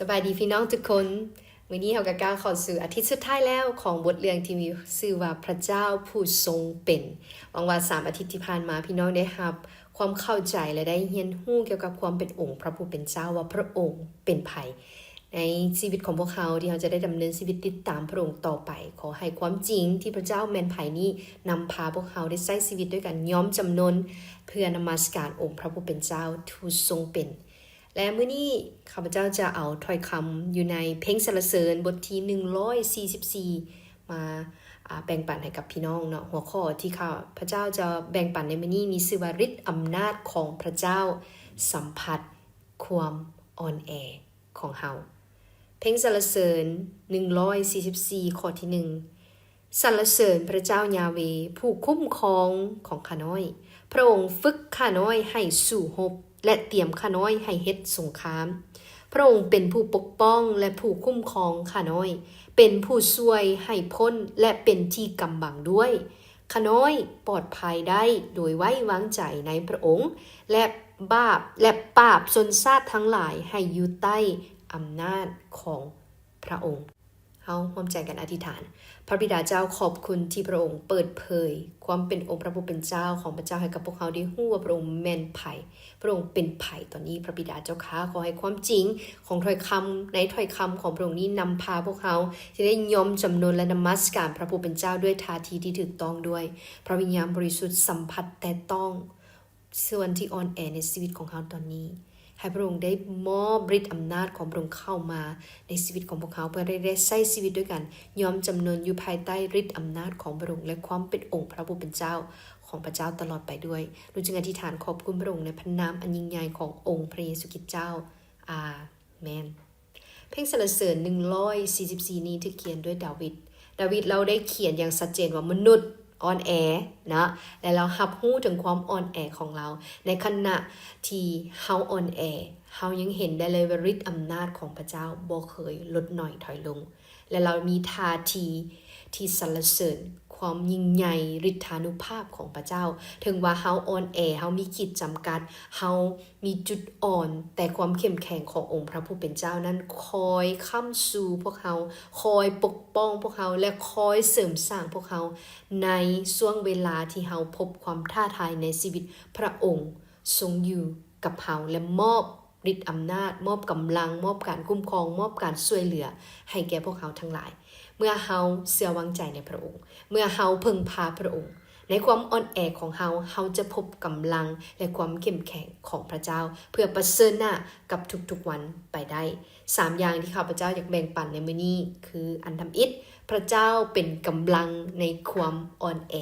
สบายดีพี่น้องทุกคนวันนี้เราก็ก้าวเข้าสู่อาทิตย์สุดท้ายแล้วของบทเรียนที่มีชื่อว่าพระเจ้าผู้ทรงเป็นหวังว่า3 อาทิตย์ที่ผ่านมาพี่น้องได้รับความเข้าใจและได้เรียนรู้เกี่ยวกับความเป็นองค์พระผู้เป็นเจ้าว่าพระองค์เป็นไผในชีวิตของพวกเขาที่เราจะได้ดำเนินชีวิตติดตามพระองค์ต่อไปขอให้ความจริงที่พระเจ้าแม่นไผนี้นำพาพวกเขาได้ใช้ชีวิตด้วยกันยอมจำนนเพื่อนมัสการองค์พระผู้เป็นเจ้าผู้ทรงเป็นและมื้อนี้ข้าพเจ้าจะเอาถ้อยคำอยู่ในเพลงสรรเสริญบทที่144มาแบ่งปันให้กับพี่น้องเนาะหัวข้อที่ข้าพเจ้าจะแบ่งปันในมื้อนี้มีชื่อว่าฤทธิ์อำนาจของพระเจ้าสัมผัสความอ่อนแอของเฮาเพลงสรรเสริญ144ข้อที่1สรรเสริญพระเจ้ายาเวห์ผู้คุ้มครองของข้าน้อยพระองค์ฝึกข้าน้อยให้สู้รบและเตรียมข้าน้อยให้เฮ็ดสงครามพระองค์เป็นผู้ปกป้องและผู้คุ้มครองข้าน้อยเป็นผู้ช่วยให้พ้นและเป็นที่กำบังด้วยข้าน้อยปลอดภัยได้โดยไว้วางใจในพระองค์และปราบชนชาติทั้งหลายให้อยู่ใต้อำนาจของพระองค์เฮาร่วมใจกันอธิษฐานพระบิดาเจ้าขอบคุณที่พระองค์เปิดเผยความเป็นองค์พระผู้เป็นเจ้าของพระเจ้าให้กับพวกเขาได้รู้ว่าพระองค์แม่นไผพระองค์เป็นไผตอนนี้พระบิดาเจ้าข้าขอให้ความจริงของถ้อยคำในถ้อยคำของพระองค์นี้นำพาพวกเขาที่ได้ยอมจำนนและนมัสการพระผู้เป็นเจ้าด้วยท่าทีที่ถูกต้องด้วยพระวิญญาณบริสุทธิ์สัมผัสแต่ต้องส่วนที่อ่อนแอในชีวิตของเขาตอนนี้ให้พระองค์ได้มอบฤทธิ์อำนาจของพระองค์เข้ามาในชีวิตของพวกเขาเพื่อได้ใช้ชีวิตด้วยกันยอมจำนนอยู่ภายใต้ฤทธิ์อำนาจของพระองค์และความเป็นองค์พระผู้เป็นเจ้าของพระเจ้าตลอดไปด้วยเราจึงอธิษฐานขอบคุณพระองค์ในพระนามอันยิ่งใหญ่ขององค์พระเยซูคริสต์เจ้าอาเมนเพลงสรรเสริญ144นี้ที่เขียนด้วยดาวิดเราได้เขียนอย่างชัดเจนว่ามนุษย์อ่อนแอนะและเรารับรู้ถึงความอ่อนแอของเราในขณะที่เฮาอ่อนแอเฮายังเห็นได้เลยว่าฤทธิ์อำนาจของพระเจ้าบ่เคยลดหน่อยถอยลงและเรามีท่าทีที่สรรเสริญความยิ่งใหญ่ฤทธานุภาพของพระเจ้าถึงว่าเฮาอ่อนแอเฮามีขีดจำกัดเฮามีจุดอ่อนแต่ความเข้มแข็งขององค์พระผู้เป็นเจ้านั้นคอยค้ำสู่พวกเฮาคอยปกป้องพวกเฮาและคอยเสริมสร้างพวกเฮาในช่วงเวลาที่เฮาพบความท้าทายในชีวิตพระองค์ทรงอยู่กับเฮาและมอบฤทธิ์อำนาจมอบกำลังมอบการคุ้มครองมอบการช่วยเหลือให้แก่พวกเฮาทั้งหลายเมื่อเฮาเชื่อวางใจในพระองค์เมื่อเฮาพึ่งพาพระองค์ในความอ่อนแอของเฮาจะพบกำลังและความเข้มแข็งของพระเจ้าเพื่อประเสริฐหน้ากับทุกๆวันไปได้3อย่างที่ข้าพเจ้าอยากแบ่งปันในมื้อนี้คืออันทำอิฐพระเจ้าเป็นกำลังในความอ่อนแอ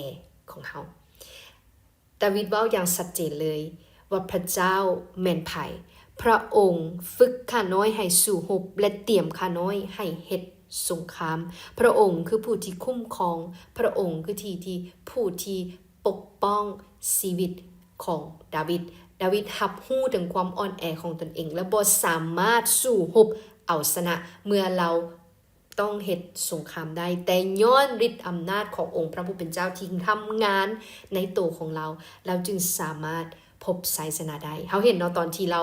ของเฮาดาวิดเว้าอย่างชัดเจนเลยว่าพระเจ้าแม่นไผพระองค์ฝึกข้าน้อยให้สู้รบและเตรียมข้าน้อยให้เฮ็ดสงครามพระองค์คือผู้ที่คุ้มครองพระองค์คือผู้ที่ปกป้องชีวิตของดาวิดรับรู้ถึงความอ่อนแอของตนเองและบ่สามารถสู้รบเอาชนะเมื่อเราต้องเฮ็ดสงครามได้แต่ย้อนฤทธิ์อำนาจขององค์พระผู้เป็นเจ้าที่ทำงานในตัวของเราจึงสามารถพบชัยชนะได้เฮาเห็นเนาะตอนที่เรา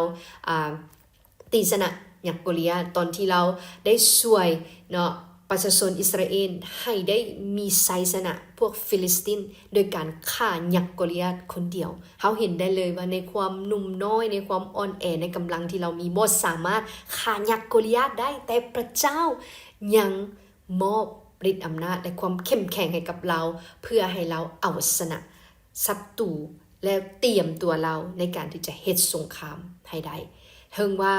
ตีชนะยักษ์โกลิอาธตอนที่เราได้ช่วยเนาะประชาชนอิสราเอลให้ได้มีชัยชนะพวกฟิลิสตินโดยการฆ่ายักษ์โกลิอาธคนเดียวเฮาเห็นได้เลยว่าในความหนุ่มน้อยในความอ่อนแอในกำลังที่เรามีบ่สามารถฆ่ายักษ์โกลิอาธได้แต่พระเจ้ายังมอบฤทธิ์อำนาจและความเข้มแข็งให้กับเราเพื่อให้เราเอาชนะศัตรูและเตรียมตัวเราในการที่จะเฮ็ดสงครามให้ได้ถึงว่า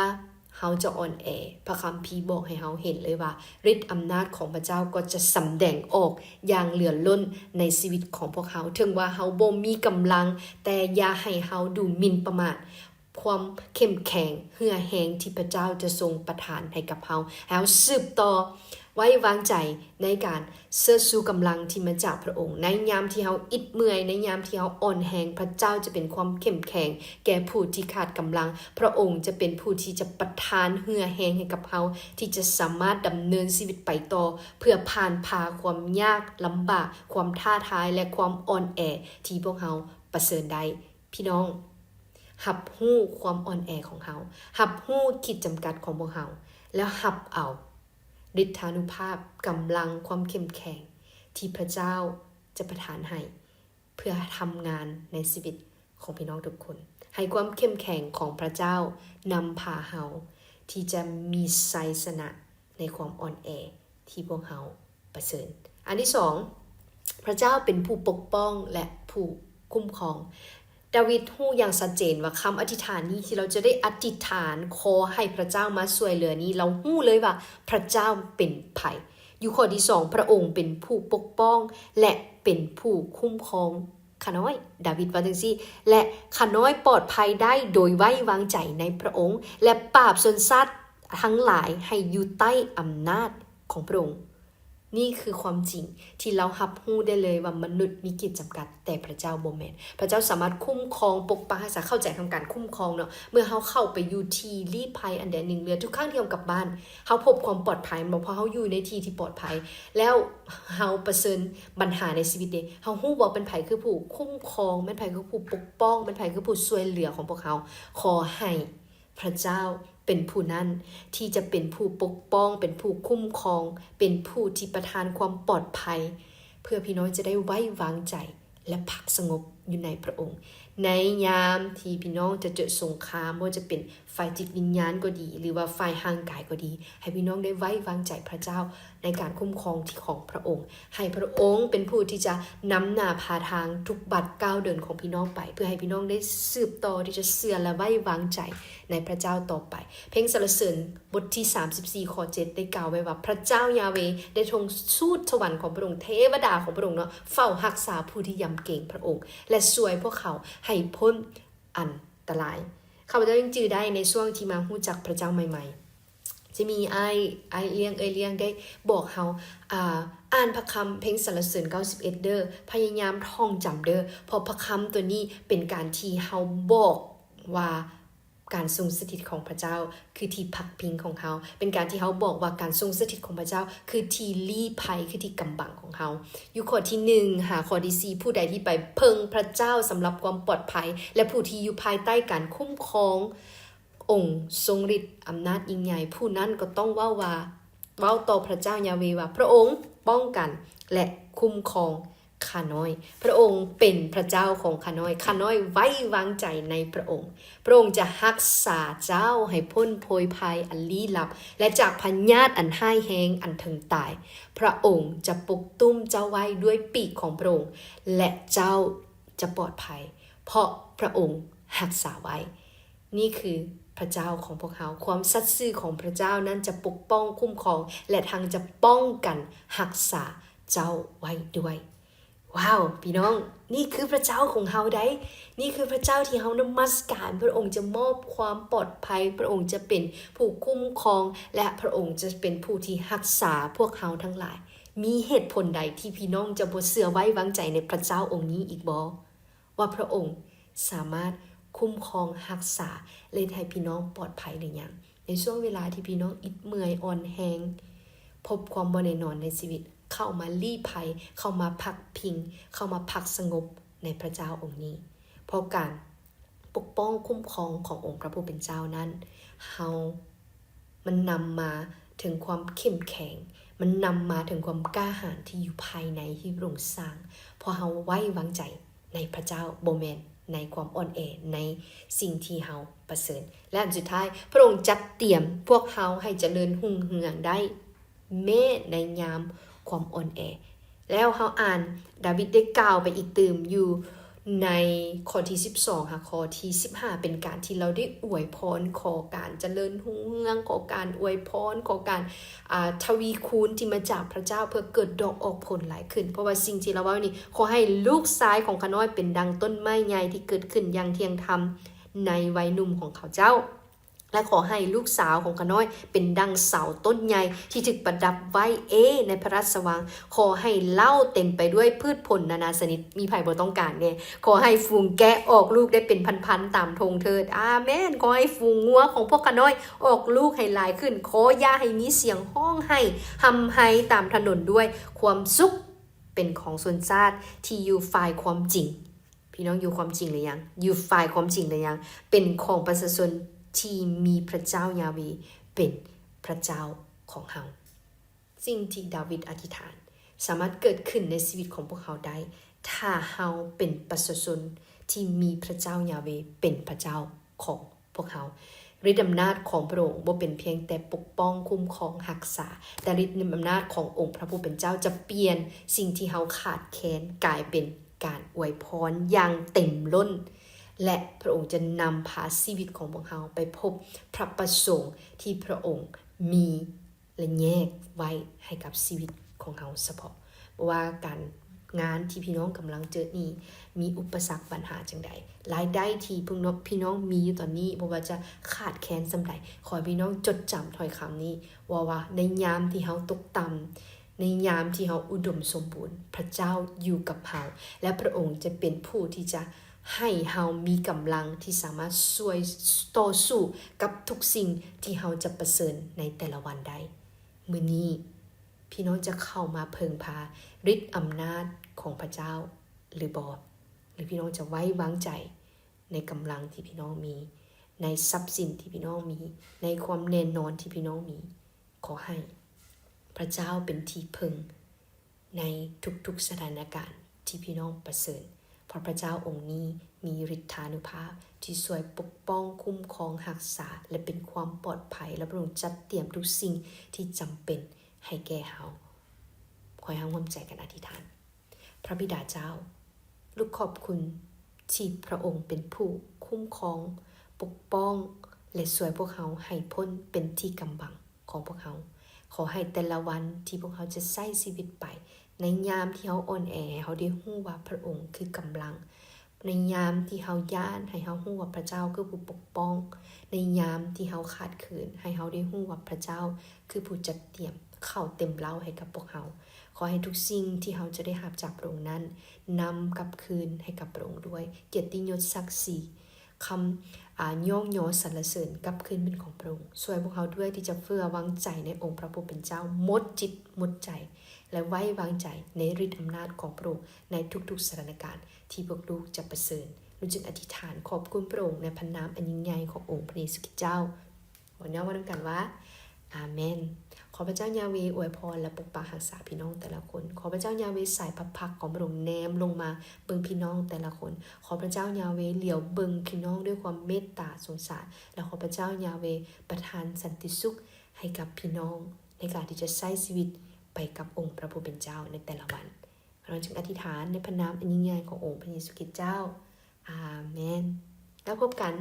เฮาจะอ่อนแอพระคัมภีร์บอกให้เฮาเห็นเลยว่าฤทธิ์อำนาจของพระเจ้าก็จะสำแดงออกอย่างเหลือล้นในชีวิตของพวกเฮาถึงว่าเฮาบ่มีกำลังแต่อย่าให้เฮาดูหมิ่นประมาทความเข้มแข็งเหื่อแหงที่พระเจ้าจะทรงประทานให้กับเฮาสืบต่อไว้วางใจในการเสื้อสู้กำลังที่มาจากพระองค์ในยามที่เฮาอิดเมื่อยในยามที่เฮาอ่อนแรงพระเจ้าจะเป็นความเข้มแข็งแก่ผู้ที่ขาดกำลังพระองค์จะเป็นผู้ที่จะประทานเหื่อแหงให้กับเฮาที่จะสามารถดำเนินชีวิตไปต่อเพื่อผ่านพาความยากลำบากความท้าทายและความอ่อนแอที่พวกเฮาประเสริญได้พี่น้อง หับหู้ความอ่อนแอของเฮาหับหู้ขีดจำกัดของพวกเฮาแล้วหับเอาฤทธานุภาพกำลังความเข้มแข็งที่พระเจ้าจะประทานให้เพื่อทำงานในชีวิตของพี่น้องทุกคนให้ความเข้มแข็งของพระเจ้านำพาเฮาที่จะมีชัยชนะในความอ่อนแอที่พวกเฮาประเสริญอันที่สองพระเจ้าเป็นผู้ปกป้องและผู้คุ้มครองดาวิดฮู้อย่างชัดเจนว่าคำอธิษฐานนี้ที่เราจะได้อธิษฐานขอให้พระเจ้ามาช่วยเหลือนี้เราฮู้เลยว่าพระเจ้าเป็นไผอยู่ข้อที่2พระองค์เป็นผู้ปกป้องและเป็นผู้คุ้มครองข้าน้อยดาวิดว่าจังซี่และข้าน้อยปลอดภัยได้โดยไว้วางใจในพระองค์และปราบชนชาติทั้งหลายให้อยู่ใต้อำนาจของพระองค์นี่คือความจริงที่เรารับรู้ได้เลยว่ามนุษย์มีขีดจำกัดแต่พระเจ้าบ่แม่นพระเจ้าสามารถคุ้มครองปกปักรักษาเข้าใจทำการคุ้มครองเนาะเมื่อเฮาเข้าไปอยู่ที่ลี้ภัยอันใดหนึ่งเรือทุกครั้งที่เฮากลับบ้านเฮาพบความปลอดภัยบ่เพราะเฮาอยู่ในที่ที่ปลอดภัยแล้วเฮาเผชิญปัญหาในชีวิตเด้เฮาฮู้ว่าเป็นไผคือผู้คุ้มครองแม่นไผคือผู้ปกป้องแม่นไผคือผู้ช่วยเหลือของพวกเฮาขอให้พระเจ้าเป็นผู้นั้นที่จะเป็นผู้ปกป้องเป็นผู้คุ้มครองเป็นผู้ที่ประทานความปลอดภัยเพื่อพี่น้องจะได้ไว้วางใจและพักสงบอยู่ในพระองค์ในยามที่พี่น้องจะเจอสงครามว่าจะเป็นฝ่ายจิตวิญญาณก็ดีหรือว่าฝ่ายร่างกายก็ดีให้พี่น้องได้ไว้วางใจพระเจ้าในการคุ้มครองที่ของพระองค์ให้พระองค์เป็นผู้ที่จะนำหน้าพาทางทุกบัดก้าวเดินของพี่น้องไปเพื่อให้พี่น้องได้สืบต่อที่จะเชื่อและไว้วางใจในพระเจ้าต่อไปเพลงสรรเสริญบทที่34ข้อ7ได้กล่าวไว้ว่าพระเจ้ายาเวห์ได้ทรงสูดสวรรค์ของพระองค์เทวดาของพระองค์เนาะเฝ้ารักษาผู้ที่ยำเกรงพระองค์และช่วยพวกเขาให้พ้นอันตรายข้าพเจ้ายังจื่อได้ในช่วงที่มารู้จักพระเจ้าใหม่ๆจะมีไอเลี้ยงได้บอกเฮาอ่านพระคำเพลงสรรเสริญ91เด้อพยายามท่องจำเด้อเพราะพระคำตัวนี้เป็นการที่เฮาบอกว่าการทรงสถิตของพระเจ้าคือที่พักพิงของเขาเป็นการที่เขาบอกว่าการทรงสถิตของพระเจ้าคือที่ลี้ภัยคือที่กำบังของเขาอยู่ข้อที่1หาข้อที่4ผู้ใดที่ไปเพิงพระเจ้าสำหรับความปลอดภัยและผู้ที่อยู่ภายใต้การคุ้มครององค์ทรงฤทธิ์อำนาจยิ่งใหญ่ผู้นั้นก็ต้องเว้าต่อพระเจ้ายาเวห์ว่าพระองค์ป้องกันและคุ้มครองข้าน้อยพระองค์เป็นพระเจ้าของข้าน้อยไว้วางใจในพระองค์พระองค์จะรักษาเจ้าให้พ้นโพยภัยอันลี้ลับและจากพยาธิอันห้ายแห้งอันถึงตายพระองค์จะปกตุ้มเจ้าไว้ด้วยปีกของพระองค์และเจ้าจะปลอดภัยเพราะพระองค์รักษาไว้นี่คือพระเจ้าของพวกเขาความสัตย์ซื่อของพระเจ้านั้นจะปกป้องคุ้มครองและทางจะป้องกันรักษาเจ้าไว้ด้วยว้าวพี่น้องนี่คือพระเจ้าของเราได้นี่คือพระเจ้าที่เรานมัสการพระองค์จะมอบความปลอดภัยพระองค์จะเป็นผู้คุ้มครองและพระองค์จะเป็นผู้ที่รักษาพวกเราทั้งหลายมีเหตุผลใดที่พี่น้องจะบ่เชื่อไว้วางใจในพระเจ้าองค์นี้อีกบ่ว่าพระองค์สามารถคุ้มครองรักษาและให้พี่น้องปลอดภัยหรือยังในช่วงเวลาที่พี่น้องอิดเมื่อยอ่อนแรงพบความบ่แน่นอนในชีวิตเข้ามาลี้ภัยเข้ามาพักพิงเข้ามาพักสงบในพระเจ้าองค์นี้เพราะการปกป้องคุ้มครองขององค์พระผู้เป็นเจ้านั้นมันนำมาถึงความเข้มแข็งมันนำมาถึงความกล้าหาญที่อยู่ภายในที่พระองค์สร้างพอเราไว้วางใจในพระเจ้าบ่แม่นในความอ่อนแอในสิ่งที่เราประเสริฐและอันสุดท้ายพระองค์จัดเตรียมพวกเราให้เจริญรุ่งเรืองได้แม้ในยามความอ่อนแอแล้วเขาอ่านดาวิดได้กล่าวไปอีกตื่มอยู่ในข้อที่12ค่ะข้อที่15เป็นการที่เราได้อวยพรขอการเจริญรุ่งเรืองขอการอวยพรขอการทวีคูณที่มาจากพระเจ้าเพื่อเกิดดอกออกผลหลายขึ้นเพราะว่าสิ่งที่เราว่านี่ขอให้ลูกชายของข้าน้อยเป็นดังต้นไม้ใหญ่ที่เกิดขึ้นอย่างเที่ยงธรรมในวัยหนุ่มของเขาเจ้าและขอให้ลูกสาวของข้าน้อยเป็นดังเสาต้นใหญ่ที่ถูกประดับไว้ในพระราชวังขอให้เล่าเต็มไปด้วยพืชผลนานาชนิดมีไผบ่ต้องการแน่ขอให้ฝูงแกะออกลูกได้เป็นพันๆตามธงเถิดอาเมนขอให้ฝูงงัวของพวกข้าน้อยออกลูกให้หลายขึ้นขออย่าให้มีเสียงห้องให้หำไห้ตามถนนด้วยความสุขเป็นของชนชาติที่อยู่ฝ่ายความจริง พี่น้องอยู่ความจริงหรือยังอยู่ฝ่ายความจริงหรือยังเป็นของประชาชนที่มีพระเจ้ายาเวห์เป็นพระเจ้าของเฮาสิ่งที่ดาวิดอธิษฐานสามารถเกิดขึ้นในชีวิตของพวกเขาได้ถ้าเฮาเป็นประชาชนที่มีพระเจ้ายาเวห์เป็นพระเจ้าของพวกเขาฤทธิ์อำนาจของพระองค์บ่เป็นเพียงแต่ปกป้องคุ้มครองรักษาแต่ฤทธิ์อำนาจขององค์พระผู้เป็นเจ้าจะเปลี่ยนสิ่งที่เฮาขาดแคลนกลายเป็นการอวยพรอย่างเต็มล้นและพระองค์จะนำพาชีวิตของพวกเราไปพบพระประสงค์ที่พระองค์มีและแยกไว้ให้กับชีวิตของเราเฉพาะว่าการงานที่พี่น้องกำลังเจอนี้มีอุปสรรคปัญหาจังใดรายได้ที่พี่น้องมีอยู่ตอนนี้บ่ว่าจะขาดแคลนส่ำใดขอให้พี่น้องจดจำถ้อยคำนี้ว่าในยามที่เฮาตกต่ำในยามที่เฮาอุดมสมบูรณ์พระเจ้าอยู่กับเฮาและพระองค์จะเป็นผู้ที่จะให้เฮามีกำลังที่สามารถช่วยต่อสู้กับทุกสิ่งที่เฮาจะประเสริญในแต่ละวันได้มื้อนี้พี่น้องจะเข้ามาเพิ่งพาฤทธิ์อำนาจของพระเจ้าหรือบ่หรือพี่น้องจะไว้วางใจในกำลังที่พี่น้องมีในทรัพย์สินที่พี่น้องมีในความแน่นอนที่พี่น้องมีขอให้พระเจ้าเป็นที่พึ่งในทุกๆสถานการณ์ที่พี่น้องประเสริฐเพราะพระเจ้าองค์นี้มีฤทธานุภาพที่ช่วยปกป้องคุ้มครองรักษาและเป็นความปลอดภัยและพระองค์จัดเตรียมทุกสิ่งที่จำเป็นให้แก่เฮาขอให้เฮาร่วมใจกันอธิษฐานพระบิดาเจ้าลูกขอบคุณที่พระองค์เป็นผู้คุ้มครองปกป้องและช่วยพวกเขาให้พ้นเป็นที่กำบังของพวกเขาขอให้แต่ละวันที่พวกเขาจะใช้ชีวิตไปในยามที่เขาอ่อนแอเขาได้รู้ว่าพระองค์คือกำลังในยามที่เขาย่านให้เขารู้ว่าพระเจ้าคือผู้ปกป้องในยามที่เขาขาดเขินให้เขาได้รู้ว่าพระเจ้าคือผู้จัดเตรียมเข้าเต็มเล้าให้กับพวกเขาขอให้ทุกสิ่งที่เขาจะได้รับจากพระองค์นั้นนำกลับคืนให้กับพระองค์ด้วยเกียรติยศศักดิ์ศรีคำย่องยอสรรเสริญกลับคืนเป็นของพระองค์ช่วยพวกเขาด้วยที่จะเฟื่อวางใจในองค์พระผู้เป็นเจ้าหมดจิตหมดใจและไว้วางใจในฤทธิ์อำนาจของพระองค์ในทุกๆสถานการณ์ที่พวกลูกจะประเสริญลูกจึงอธิษฐานขอบคุณพระองค์ในพระนามอันยิ่งใหญ่ขององค์พระเยซูคริสต์เจ้าวันนี้ว่าด้วยกันว่าอาเมนขอพระเจ้ายาเวห์อวยพรและปกปักรักษาพี่น้องแต่ละคนขอพระเจ้ายาเวห์ใส่พระพักของพระองค์แนมลงมาเบิ่งพี่น้องแต่ละคนขอพระเจ้ายาเวห์เหลียวเบิ่งพี่น้องด้วยความเมตตาสงสารและขอพระเจ้ายาเวห์ประทานสันติสุขให้กับพี่น้องในการที่จะใช้ชีวิตไปกับองค์พระผู้เป็นเจ้าในแต่ละวันเราจึงอธิษฐานในพระนามอันยิ่งใหญ่ขององค์พระเยซูคริสต์เจ้าอาเมนแล้วพบกัน